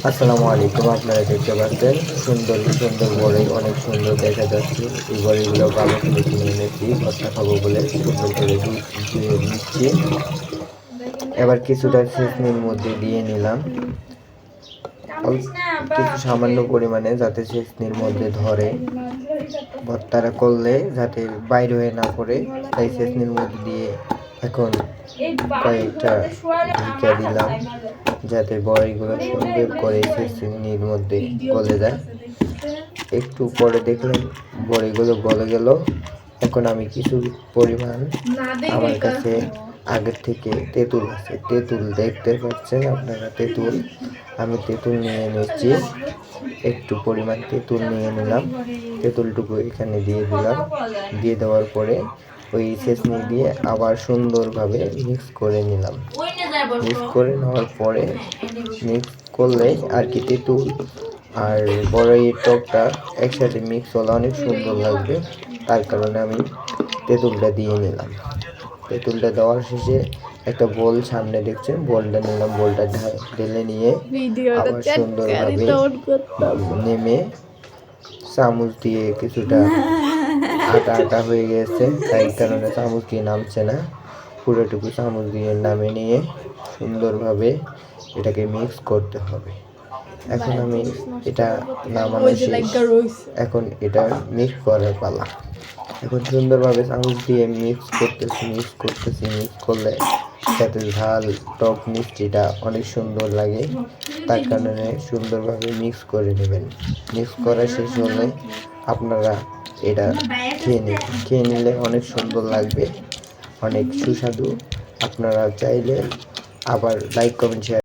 আসসালামু আলাইকুম। আপনারা দেখতে পাচ্ছেন সুন্দর সুন্দর বড়ি, অনেক সুন্দর দেখা যাচ্ছে। এই বড়িগুলো বাজার থেকে কিনে এনেছি ভর্তা খাবো বলে, সুন্দর করে ধুয়ে নিচ্ছি। এবার কিছুটা সেচনির মধ্যে দিয়ে নিলাম, কিছু সামান্য পরিমাণে, যাতে সেচনির মধ্যে ধরে, ভর্তাটা করলে যাতে বাইরে হয়ে না পড়ে, তাই সেচনির মধ্যে দিয়ে এখন কয়েকটা ঢেকে দিলাম, যাতে বড়িগুলো সুন্দর করে সেচনির মধ্যে গলে যায়। একটু পরে দেখলেন বড়িগুলো গলে গেল। এখন আমি কিছু পরিমাণ, আমার কাছে আগের থেকে তেঁতুল আছে, তেঁতুল দেখতে পাচ্ছেন আপনারা, তেঁতুল আমি তেঁতুল নিয়ে নিচ্ছি। একটু পরিমাণ তেঁতুল নিয়ে নিলাম, তেঁতুলটুকু এখানে দিয়ে দিলাম। দিয়ে দেওয়ার পরে ওই সেচনি দিয়ে আবার সুন্দরভাবে মিক্স করে নিলাম। মিক্স করে নেওয়ার পরে, মিক্স করলে আর কি তেঁতুল আর বড়ির টকটা একসাথে মিক্স হলে অনেক সুন্দর লাগবে, তার কারণে আমি তেঁতুলটা দিয়ে নিলাম। তেঁতুলটা দেওয়ার শেষে একটা বোল সামনে দেখছেন, বোলটা নিলাম, বোলটা ঢেলে নিয়ে আবার সুন্দরভাবে নেমে চামচ দিয়ে কিছুটা আটা আটা হয়ে গেছে, তাই কারণে চামচ দিয়ে নামছে না, পুরোটুকু চামচ দিয়ে নামে নিয়ে সুন্দরভাবে এটাকে মিক্স করতে হবে। এখন আমি এটা নামানো শেষ, এখন এটা মিক্স করার পালা। এখন সুন্দরভাবে চামচ দিয়ে মিক্স করলে যাতে ঝাল টক মিষ্টিটা অনেক সুন্দর লাগে, তার কারণে সুন্দরভাবে মিক্স করে নেবেন। মিক্স করা শেষ হলে আপনারা এটা খেয়ে নিলে অনেক সুন্দর লাগবে, অনেক সুস্বাদু। আপনারা চাইলে আবার লাইক কমেন্ট শেয়ার